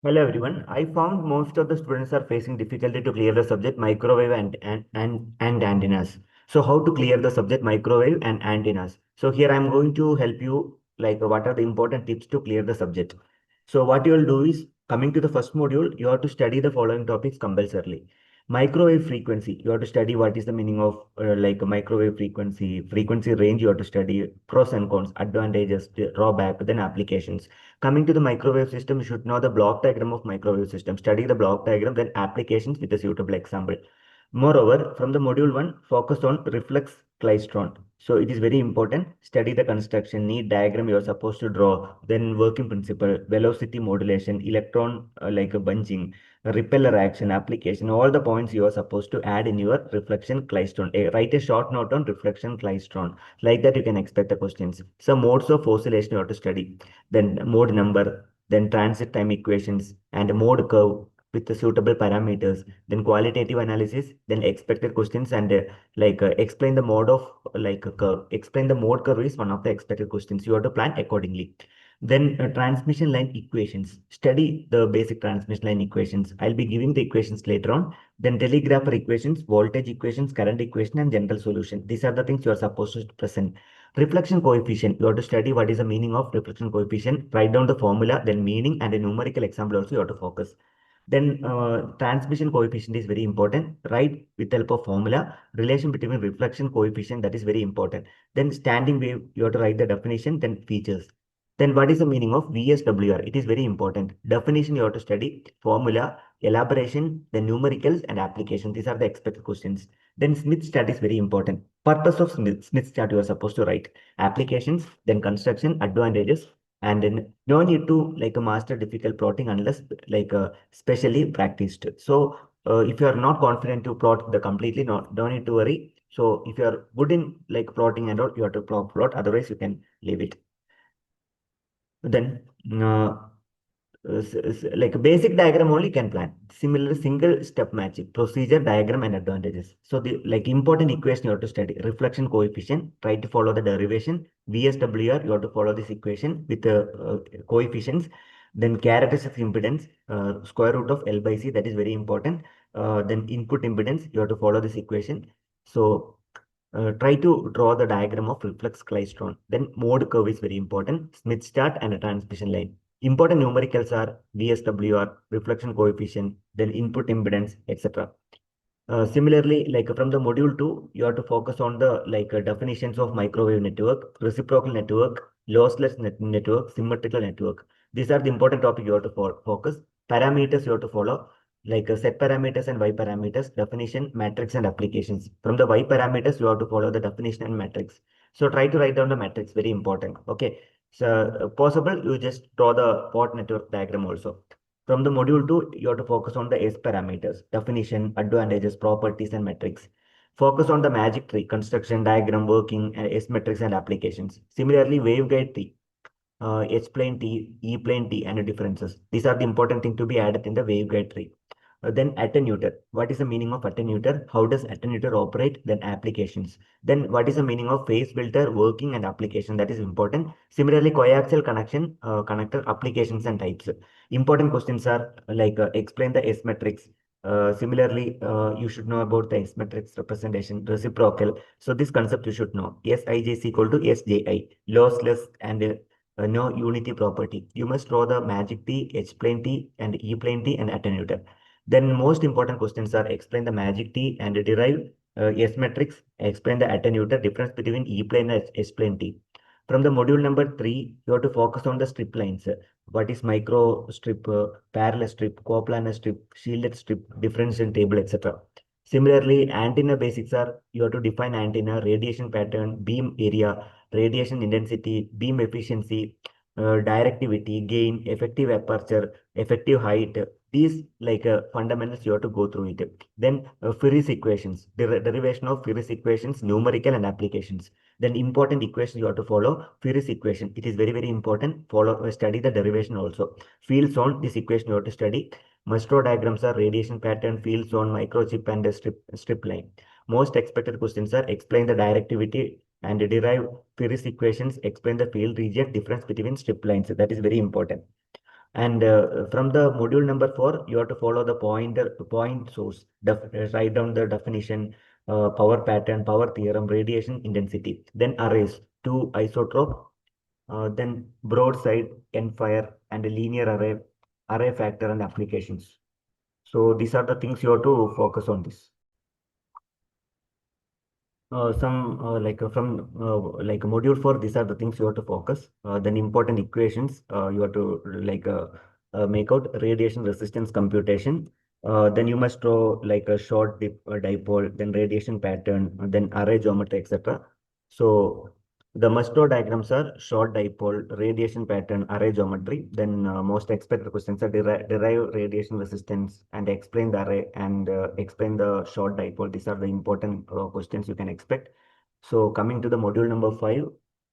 Hello everyone. I found most of the students are facing difficulty to clear the subject microwave and antennas. So how to clear the subject microwave and antennas? So here I'm going to help you like what are the important tips to clear the subject. So what you will do is coming to the first module, you have to study the following topics compulsorily. Microwave frequency, you have to study what is the meaning of like a microwave frequency, frequency range, you have to study pros and cons, advantages, drawback, then applications. Coming to the microwave system, you should know the block diagram of microwave system. Study the block diagram, then applications with a suitable example. Moreover, from the module 1, focus on reflex klystron. So it is very important. Study the construction, need diagram you are supposed to draw, then working principle, velocity modulation, electron like a bunching, repeller action, application, all the points you are supposed to add in your reflection klystron. Write a short note on reflection klystron. Like that you can expect the questions. Some modes of oscillation you have to study, then mode number, then transit time equations, and mode curve with the suitable parameters, then qualitative analysis, then expected questions, and explain the mode of curve. Explain the mode curve is one of the expected questions. You have to plan accordingly. Then transmission line equations. Study the basic transmission line equations. I'll be giving the equations later on. Then telegrapher equations, voltage equations, current equation, and general solution. These are the things you are supposed to present. Reflection coefficient. You have to study what is the meaning of reflection coefficient. Write down the formula, then meaning, and a numerical example also you have to focus. Then transmission coefficient is very important. Write with the help of formula relation between reflection coefficient, that is very important. Then standing wave, you have to write the definition, then features. Then what is the meaning of VSWR? It is very important. Definition you have to study, formula, elaboration, then numericals and application. These are the expected questions. Then Smith chart is very important. Purpose of Smith chart you are supposed to write. Applications, then construction, advantages, and then no need to like a master difficult plotting unless specially practiced. So if you are not confident to plot the completely, not don't need to worry. So if you are good in like plotting and all, you have to plot. Otherwise, you can leave it. Then like a basic diagram only can plan. Similar single step matching, procedure, diagram, and advantages. So the like important equation you have to study. Reflection coefficient, try to follow the derivation. VSWR, you have to follow this equation with the coefficients. Then characteristic impedance, square root of L by C, that is very important. Then input impedance, you have to follow this equation. So try to draw the diagram of reflex klystron. Then mode curve is very important. Smith chart and a transmission line. Important numericals are VSWR, reflection coefficient, then input impedance, etc. Similarly, like from the module 2, you have to focus on the definitions of microwave network, reciprocal network, lossless network, symmetrical network. These are the important topic you have to focus. Parameters you have to follow, like set parameters and Y parameters, definition, matrix, and applications. From the Y parameters, you have to follow the definition and matrix. So try to write down the matrix, very important. Okay. So possible, you just draw the port network diagram also. From the module 2, you have to focus on the S parameters, definition, advantages, properties, and metrics. Focus on the magic tree, construction, diagram, working, S metrics, and applications. Similarly, waveguide tree, H plane T, E plane T, and the differences. These are the important thing to be added in the waveguide tree. Then attenuator. What is the meaning of attenuator? How does attenuator operate? Then applications. Then what is the meaning of phase filter, working, and application? That is important. Similarly, coaxial connection, connector applications and types. Important questions are explain the S matrix. Similarly, you should know about the S matrix representation, reciprocal. So this concept you should know. Sij is equal to Sji, lossless and no unity property. You must draw the magic T, H plane T, and E plane T, and attenuator. Then most important questions are explain the magic T and derive S matrix, explain the attenuator, difference between E plane and S plane T. From the module number 3, you have to focus on the strip lines. What is micro strip, parallel strip, coplanar strip, shielded strip, differential table, etc. Similarly, antenna basics are you have to define antenna, radiation pattern, beam area, radiation intensity, beam efficiency, directivity, gain, effective aperture, effective height. These fundamentals you have to go through it. Then Ferris equations, derivation of Ferris equations, numerical and applications. Then important equation you have to follow. Ferris equation, it is very very important. Follow study the derivation also. Field zone, this equation you have to study. Maestro diagrams are radiation pattern, field zone, microchip, and a strip line. Most expected questions are explain the directivity and derive Ferris equations, explain the field region, difference between strip lines. That is very important. And from the module number 4, you have to follow the point source, write down the definition, power pattern, power theorem, radiation intensity, then arrays, two isotope, then broadside, end fire, and a linear array, array factor, and applications. So these are the things you have to focus on this. Some from like module 4, these are the things you have to focus. Then important equations you have to make out radiation resistance computation. Then you must draw like a short dipole, then radiation pattern, then array geometry, etc. So the must draw diagrams are short dipole, radiation pattern, array geometry. Then most expected questions are derive radiation resistance and explain the array and explain the short dipole. These are the important questions you can expect. So coming to the module number 5,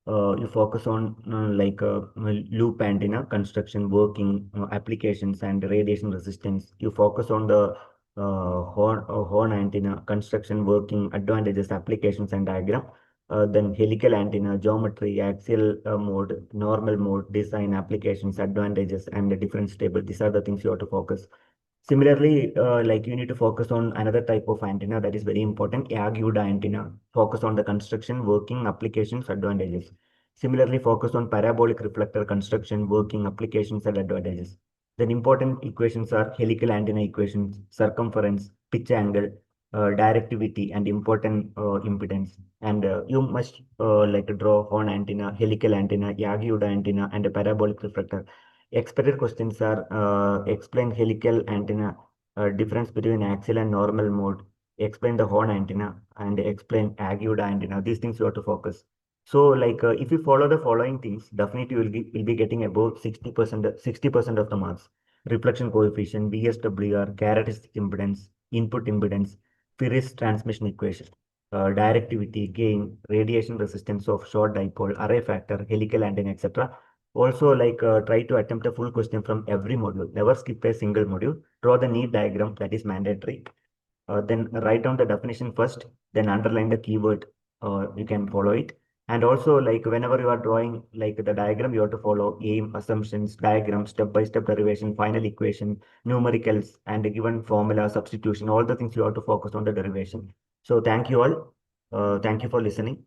you focus on loop antenna construction, working, applications, and radiation resistance. You focus on the horn antenna construction, working, advantages, applications, and diagram. Then helical antenna, geometry, axial mode, normal mode, design, applications, advantages, and the difference table. These are the things you have to focus. Similarly, like you need to focus on another type of antenna that is very important, Aguda antenna. Focus on the construction, working, applications, advantages. Similarly, focus on parabolic reflector construction, working, applications, and advantages. Then important equations are helical antenna equations, circumference, pitch angle, directivity, and important impedance. And you must draw horn antenna, helical antenna, Aguda antenna, and a parabolic reflector. Expected questions are explain helical antenna, difference between axial and normal mode, explain the horn antenna, and explain aguda antenna. These things you have to focus. So, if you follow the following things, definitely will be getting about 60% of the marks. Reflection coefficient, VSWR, characteristic impedance, input impedance, Phillips transmission equation, directivity, gain, radiation resistance of short dipole, array factor, helical antenna, etc. Also, try to attempt a full question from every module. Never skip a single module. Draw the neat diagram, that is mandatory. Then write down the definition first, then underline the keyword. You can follow it. And also, whenever you are drawing the diagram, you have to follow aim, assumptions, diagram, step-by-step derivation, final equation, numericals, and a given formula, substitution. All the things you have to focus on the derivation. So thank you all. Thank you for listening.